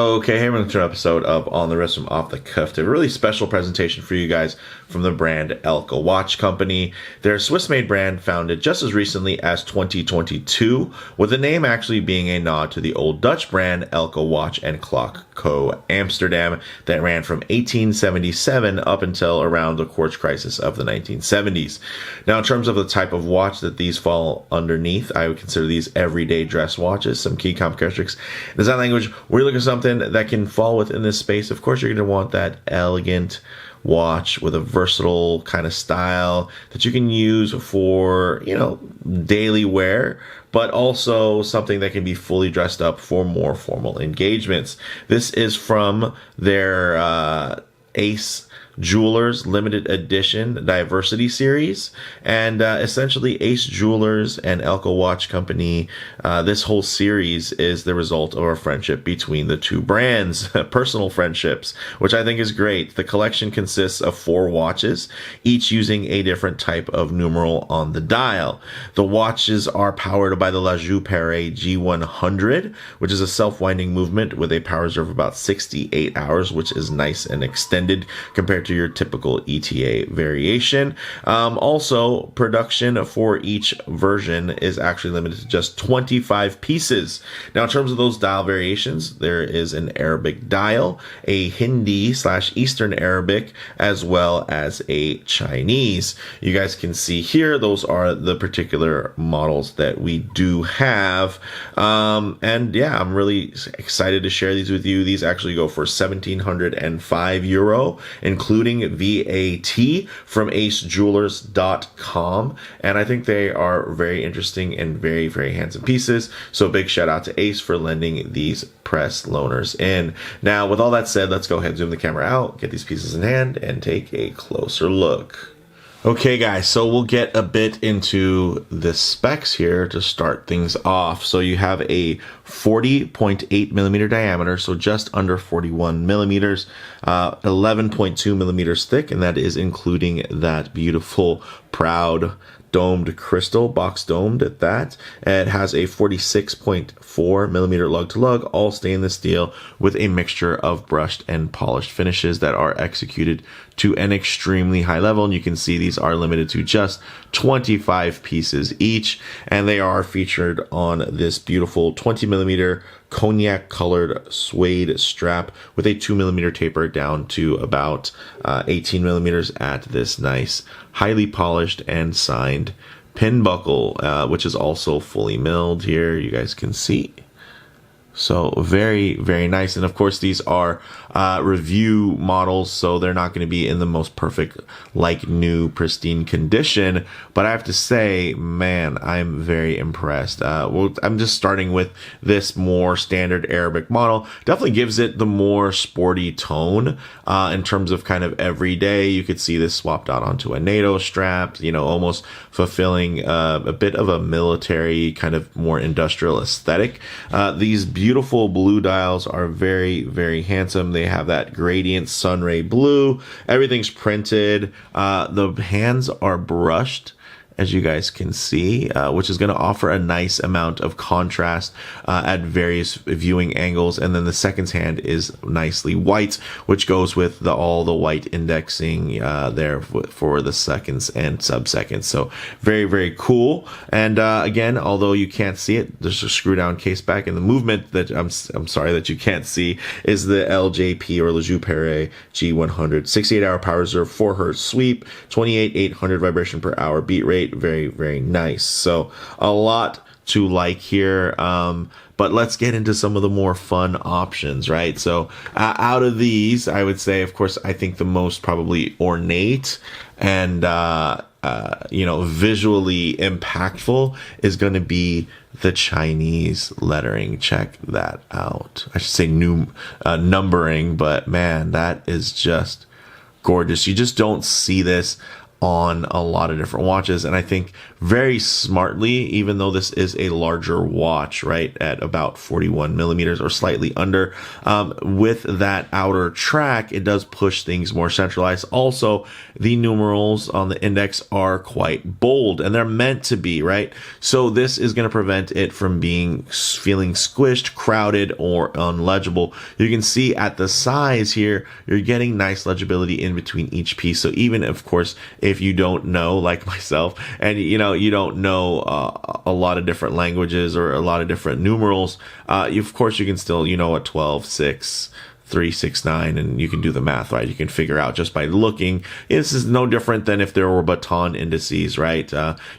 Okay, here we're to an episode of On the Wrist from Off the Cuff. A really special presentation for you guys from the brand Elka Watch Company. They're a Swiss-made brand founded just as recently as 2022, with the name actually being a nod to the old Dutch brand Elka Watch and Clock Co. Amsterdam that ran from 1877 up until around the quartz crisis of the 1970s. Now, in terms of the type of watch that these fall underneath, I would consider these everyday dress watches. Some key characteristics. Design language, we're looking for something that can fall within this space. Of course, you're going to want that elegant watch with a versatile kind of style that you can use for, daily wear, but also something that can be fully dressed up for more formal engagements. This is from their Ace Jewelers limited edition diversity series, and essentially Ace Jewelers and Elka Watch Company, this whole series is the result of a friendship between the two brands, personal friendships, which I think is great. The collection consists of 4 watches, each using a different type of numeral on the dial. The watches are powered by the La Joux-Perret G100, which is a self-winding movement with a power reserve of about 68 hours, which is nice and extended compared to your typical ETA variation. Also, production for each version is actually limited to just 25 pieces. Now, in terms of those dial variations, there is an Arabic dial, a Hindi/Eastern Arabic, as well as a Chinese. You guys can see here, those are the particular models that we do have. And yeah, I'm really excited to share these with you. These actually go for €1,705, including VAT from acejewelers.com. And I think they are very interesting and very, very handsome pieces. So big shout out to Ace for lending these press loaners in. Now, with all that said, let's go ahead and zoom the camera out, get these pieces in hand, and take a closer look. Okay, guys, so we'll get a bit into the specs here to start things off. So you have a 40.8 millimeter diameter, so just under 41 millimeters, 11.2 millimeters thick, and that is including that beautiful, proud domed crystal, box domed at that. It has a 46.4 millimeter lug to lug, all stainless steel, with a mixture of brushed and polished finishes that are executed to an extremely high level. And you can see these are limited to just 25 pieces each, and they are featured on this beautiful 20 millimeter cognac colored suede strap with a 2 millimeter taper down to about 18 millimeters at this nice, highly polished and signed pin buckle, which is also fully milled here. You guys can see. So very, very nice. And of course, these are review models, so they're not going to be in the most perfect, like new, pristine condition. But I have to say, man, I'm very impressed. I'm just starting with this more standard Arabic model. Definitely gives it the more sporty tone in terms of kind of everyday. You could see this swapped out onto a NATO strap, almost fulfilling a bit of a military kind of more industrial aesthetic. These beautiful blue dials are very, very handsome. They have that gradient sunray blue. Everything's printed. The hands are brushed, as you guys can see, which is going to offer a nice amount of contrast at various viewing angles. And then the seconds hand is nicely white, which goes with all the white indexing there for the seconds and sub-seconds. So very, very cool. And again, although you can't see it, there's a screw down case back, and the movement that I'm sorry that you can't see is the LJP or La Joux-Perret G100 68-hour power reserve, 4 hertz sweep, 28,800 vibration per hour beat rate. Very, very nice. So a lot to like here. But let's get into some of the more fun options, right? So out of these, I would say, of course, I think the most probably ornate and, visually impactful is going to be the Chinese lettering. Check that out. I should say new numbering, but man, that is just gorgeous. You just don't see this on a lot of different watches, and I think very smartly, even though this is a larger watch, right, at about 41 millimeters or slightly under. With that outer track, it does push things more centralized. Also, the numerals on the index are quite bold, and they're meant to be, right? So this is going to prevent it from feeling squished, crowded, or unlegible. You can see at the size here, you're getting nice legibility in between each piece. So even, of course, if you don't know, like myself, and you don't know a lot of different languages or a lot of different numerals, of course you can still, a 12, 6, 3, 6, 9, and you can do the math, right? You can figure out just by looking. This is no different than if there were baton indices, right?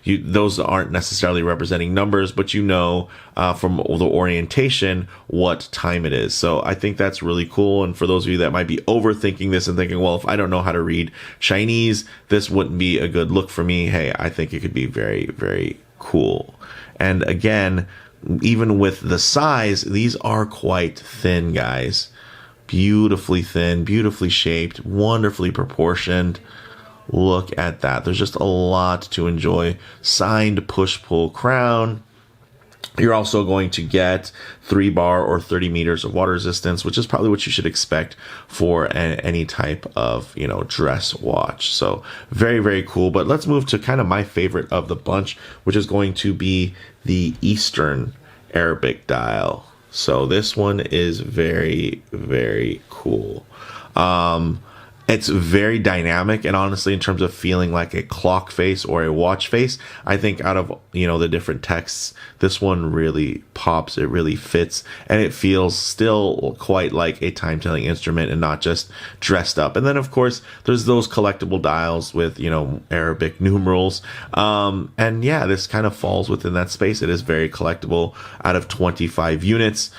Those aren't necessarily representing numbers, but from the orientation what time it is. So I think that's really cool. And for those of you that might be overthinking this and thinking, well, if I don't know how to read Chinese, this wouldn't be a good look for me. Hey, I think it could be very, very cool. And again, even with the size, these are quite thin, guys. Beautifully thin, beautifully shaped, wonderfully proportioned. Look at that. There's just a lot to enjoy. Signed push-pull crown. You're also going to get 3 bar or 30 meters of water resistance, which is probably what you should expect for any type of, dress watch. So very, very cool. But let's move to kind of my favorite of the bunch, which is going to be the Eastern Arabic dial. So this one is very, very cool. It's very dynamic, and honestly, in terms of feeling like a clock face or a watch face, I think out of, the different texts, this one really pops, it really fits, and it feels still quite like a time-telling instrument and not just dressed up. And then, of course, there's those collectible dials with, Arabic numerals. And yeah, this kind of falls within that space. It is very collectible out of 25 units.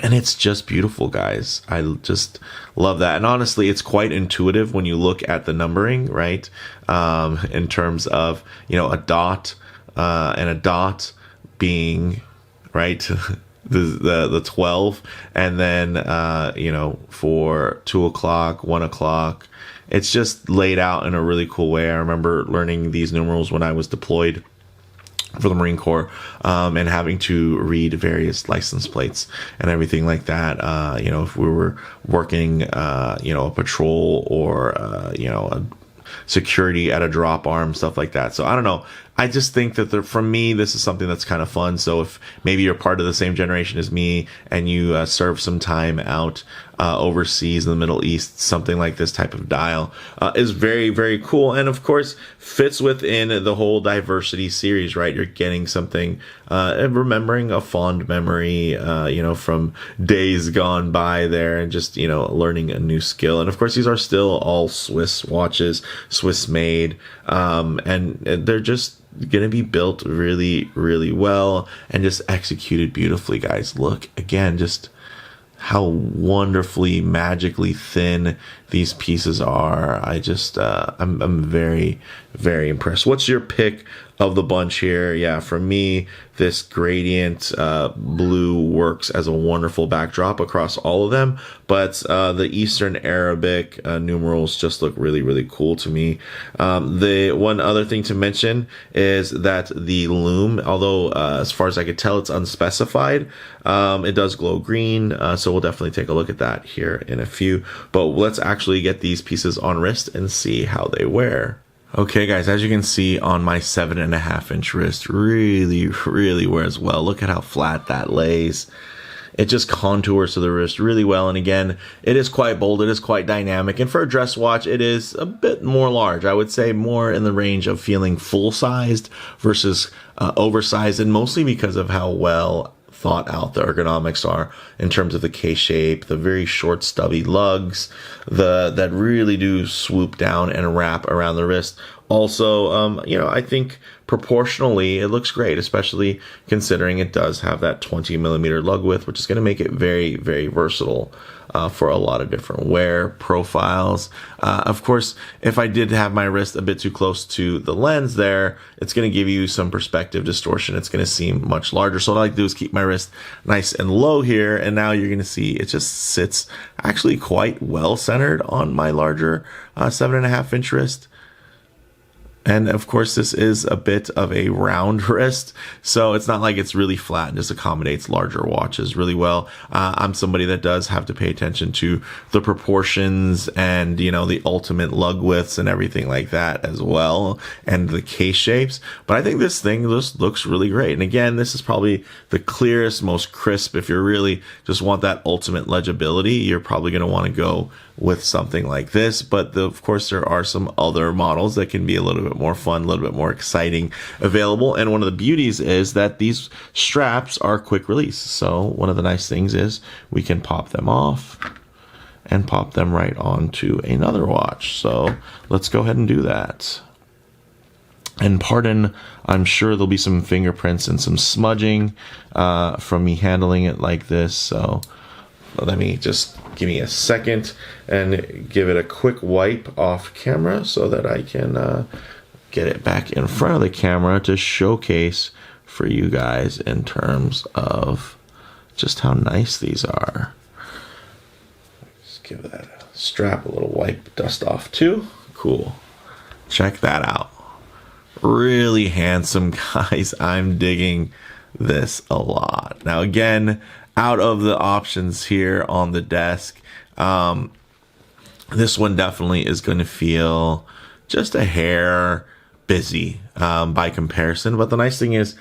And it's just beautiful, guys. I just love that. And honestly, it's quite intuitive when you look at the numbering, right? In terms of, a dot and a dot being, right, the 12. And then, for 2 o'clock, 1 o'clock, it's just laid out in a really cool way. I remember learning these numerals when I was deployed for the Marine Corps, and having to read various license plates and everything like that. If we were working, a patrol or, a security at a drop arm, stuff like that. So I don't know. I just think that for me, this is something that's kind of fun. So if maybe you're part of the same generation as me and you serve some time out overseas in the Middle East, something like this type of dial is very, very cool. And of course, fits within the whole diversity series, right? You're getting something, remembering a fond memory, from days gone by there, and just, learning a new skill. And of course, these are still all Swiss watches, Swiss made, and they're just going to be built really, really well and just executed beautifully, guys. Look again, just how wonderfully, magically thin these pieces are. I'm very, very impressed. What's your pick of the bunch here? Yeah, for me, this gradient blue works as a wonderful backdrop across all of them, but the Eastern Arabic numerals just look really, really cool to me. The one other thing to mention is that the lume, although as far as I could tell, it's unspecified, it does glow green, so we'll definitely take a look at that here in a few. But let's actually get these pieces on wrist and see how they wear. Okay, guys, as you can see on my 7.5-inch wrist, really, really wears well. Look at how flat that lays. It just contours to the wrist really well. And again, it is quite bold. It is quite dynamic. And for a dress watch, it is a bit more large. I would say more in the range of feeling full-sized versus oversized, and mostly because of how well thought out the ergonomics are in terms of the case shape, the very short stubby lugs, that really do swoop down and wrap around the wrist. Also, I think proportionally it looks great, especially considering it does have that 20 millimeter lug width, which is going to make it very, very versatile for a lot of different wear profiles. Of course, if I did have my wrist a bit too close to the lens there, it's going to give you some perspective distortion. It's going to seem much larger. So what I like to do is keep my wrist nice and low here, and now you're going to see it just sits actually quite well centered on my larger 7.5-inch wrist. And of course, this is a bit of a round wrist, so it's not like it's really flat and just accommodates larger watches really well. I'm somebody that does have to pay attention to the proportions and, you know, the ultimate lug widths and everything like that as well, and the case shapes. But I think this thing just looks really great. And again, this is probably the clearest, most crisp. If you really just want that ultimate legibility, you're probably going to want to go with something like this. But of course, there are some other models that can be a little bit more fun, a little bit more exciting available. And one of the beauties is that these straps are quick release. So one of the nice things is we can pop them off and pop them right onto another watch. So let's go ahead and do that. And pardon, I'm sure there'll be some fingerprints and some smudging from me handling it like this. So let me just give me a second and give it a quick wipe off camera so that I can get it back in front of the camera to showcase for you guys in terms of just how nice these are. Just give that strap a little wipe, dust off too. Cool. Check that out. Really handsome, guys. I'm digging this a lot. Now again, out of the options here on the desk, this one definitely is going to feel just a hair busy by comparison. But the nice thing is,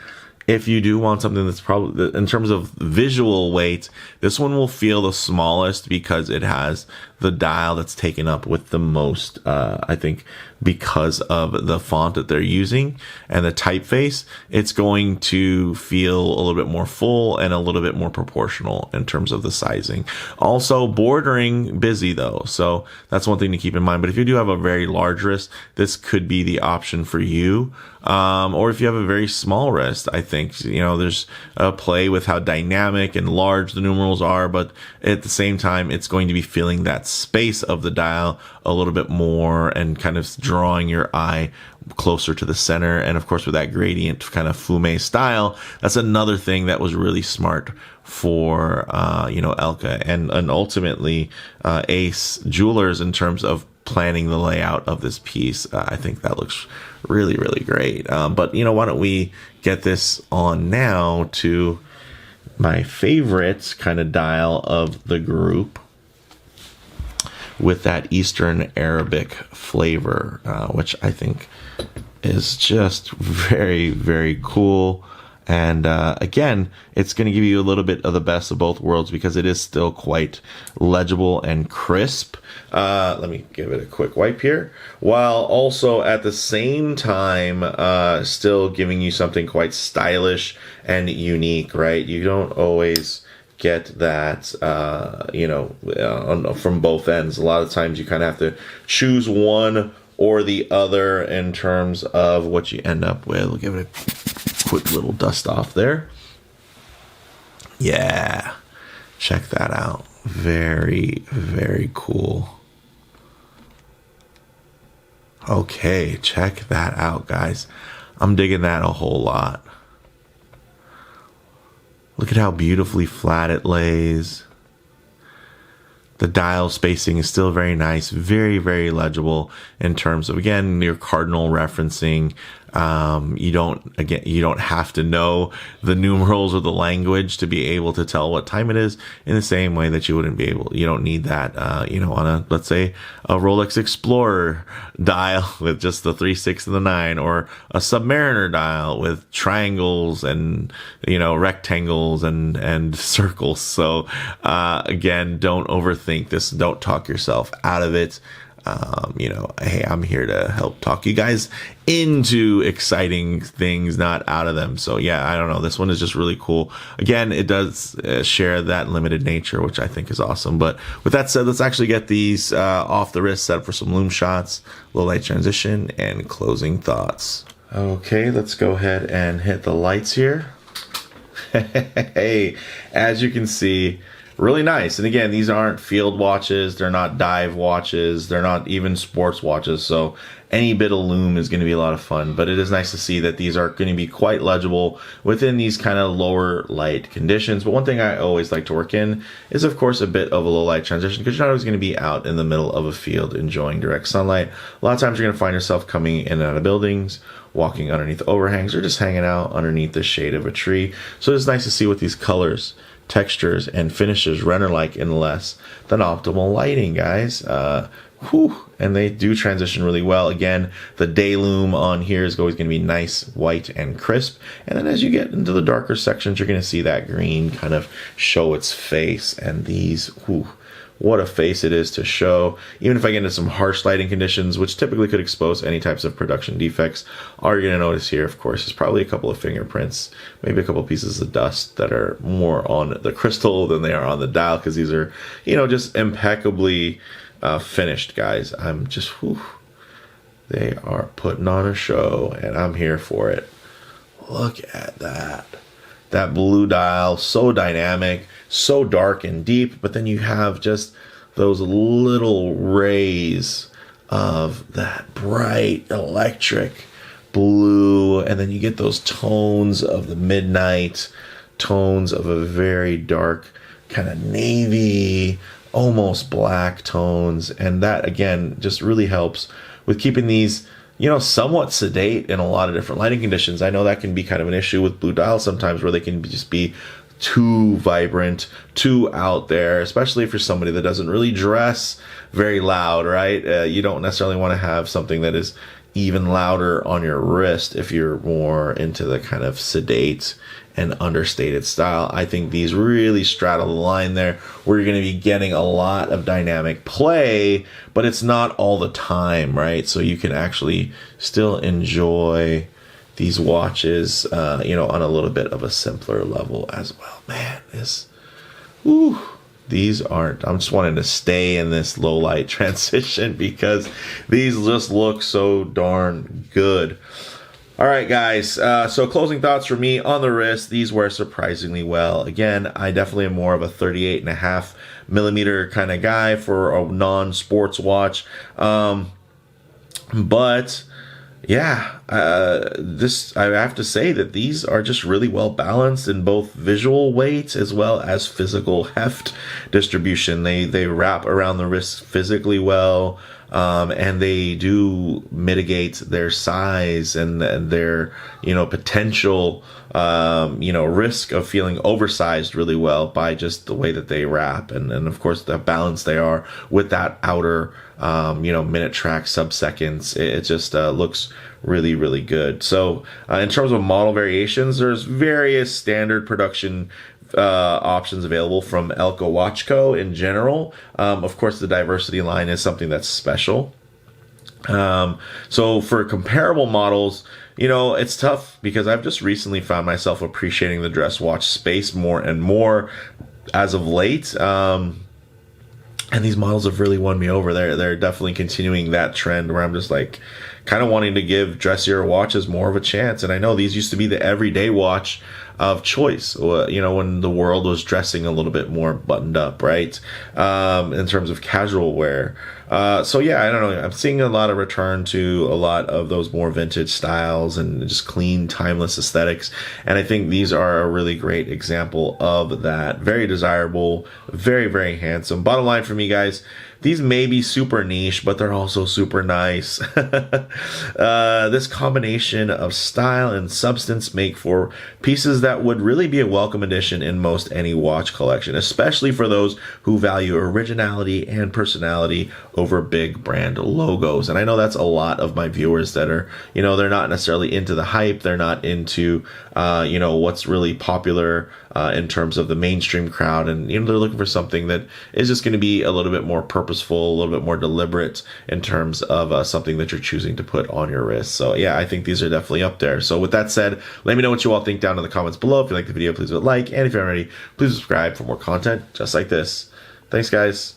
if you do want something that's probably, in terms of visual weight, this one will feel the smallest because it has the dial that's taken up with the most, I think, because of the font that they're using and the typeface. It's going to feel a little bit more full and a little bit more proportional in terms of the sizing. Also bordering busy though, so that's one thing to keep in mind. But if you do have a very large wrist, this could be the option for you. Or if you have a very small wrist, I think, you know, there's a play with how dynamic and large the numerals are, but at the same time, it's going to be feeling that space of the dial a little bit more and kind of drawing your eye closer to the center. And of course, with that gradient kind of fume style, that's another thing that was really smart for, you know, Elka and ultimately Ace Jewelers in terms of planning the layout of this piece. I think that looks really, really great. But, you know, why don't we get this on now to my favorite kind of dial of the group with that Eastern Arabic flavor, which I think is just very, very cool. And again, it's going to give you a little bit of the best of both worlds because it is still quite legible and crisp. Let me give it a quick wipe here, while also at the same time still giving you something quite stylish and unique, right? You don't always get that, you know, from both ends. A lot of times you kind of have to choose one or the other in terms of what you end up with. We'll give it a quick little dust off there. Yeah, check that out. Very, very cool. Okay, check that out, guys. I'm digging that a whole lot. Look at how beautifully flat it lays. The dial spacing is still very nice, very, very legible in terms of, again, your cardinal referencing. You don't have to know the numerals or the language to be able to tell what time it is, in the same way that you don't need that, you know, on a, let's say, a Rolex Explorer dial with just the 3, 6, and the 9, or a Submariner dial with triangles and, you know, rectangles and circles. So, again, don't overthink this. Don't talk yourself out of it. You know, hey, I'm here to help talk you guys into exciting things, not out of them. So yeah, I don't know. This one is just really cool. Again, it does share that limited nature, which I think is awesome. But with that said, let's actually get these off the wrist, set up for some loom shots, low light transition, and closing thoughts. Okay, let's go ahead and hit the lights here. Hey, as you can see, really nice. And again, these aren't field watches, they're not dive watches, they're not even sports watches, so any bit of lume is going to be a lot of fun. But it is nice to see that these are going to be quite legible within these kind of lower light conditions. But one thing I always like to work in is, of course, a bit of a low light transition, because you're not always going to be out in the middle of a field enjoying direct sunlight. A lot of times you're going to find yourself coming in and out of buildings, walking underneath overhangs, or just hanging out underneath the shade of a tree. So it's nice to see what these colors, textures, and finishes render like in less than optimal lighting, guys. And they do transition really well. Again, the day lume on here is always going to be nice, white, and crisp. And then as you get into the darker sections, you're going to see that green kind of show its face. And these, what a face it is to show. Even if I get into some harsh lighting conditions, which typically could expose any types of production defects, all you're going to notice here, of course, is probably a couple of fingerprints, maybe a couple of pieces of dust that are more on the crystal than they are on the dial, because these are, just impeccably finished, guys. I'm just, they are putting on a show, and I'm here for it. Look at that. That blue dial, so dynamic, so dark and deep, but then you have just those little rays of that bright electric blue, and then you get those tones of the midnight, tones of a very dark kind of navy, almost black tones, and that again just really helps with keeping these somewhat sedate in a lot of different lighting conditions. I know that can be kind of an issue with blue dials sometimes, where they can just be too vibrant, too out there, especially if you're somebody that doesn't really dress very loud, right? You don't necessarily want to have something that is even louder on your wrist if you're more into the kind of sedate and understated style. I think these really straddle the line there, where you're going to be getting a lot of dynamic play, but it's not all the time, right? So you can actually still enjoy these watches, on a little bit of a simpler level as well. Man, these aren't, I'm just wanting to stay in this low light transition because these just look so darn good. All right, guys. So closing thoughts for me on the wrist. These wear surprisingly well. Again, I definitely am more of a 38.5 millimeter kind of guy for a non-sports watch. But yeah, I have to say that these are just really well balanced in both visual weight as well as physical heft distribution. They wrap around the wrist physically well. And they do mitigate their size and their, potential, risk of feeling oversized really well by just the way that they wrap. And of course, the balance they are with that outer, minute track sub-seconds. It just looks really, really good. So in terms of model variations, there's various standard production options available from Elka Watch Co. in general. Of course, the diversity line is something that's special. So for comparable models, it's tough because I've just recently found myself appreciating the dress watch space more and more as of late. And these models have really won me over. They're definitely continuing that trend where I'm just like kind of wanting to give dressier watches more of a chance. And I know these used to be the everyday watch of choice, when the world was dressing a little bit more buttoned up, right? In terms of casual wear. So yeah, I don't know. I'm seeing a lot of return to a lot of those more vintage styles and just clean, timeless aesthetics. And I think these are a really great example of that. Very desirable, very, very handsome. Bottom line for me, guys, these may be super niche, but they're also super nice. This combination of style and substance make for pieces that would really be a welcome addition in most any watch collection, especially for those who value originality and personality over big brand logos. And I know that's a lot of my viewers that are, they're not necessarily into the hype. They're not into, what's really popular in terms of the mainstream crowd. And, they're looking for something that is just going to be a little bit more purposeful, a little bit more deliberate in terms of something that you're choosing to put on your wrist. So yeah, I think these are definitely up there. So with that said, let me know what you all think down in the comments below. If you like the video, please leave a like. And if you're already, please subscribe for more content just like this. Thanks, guys.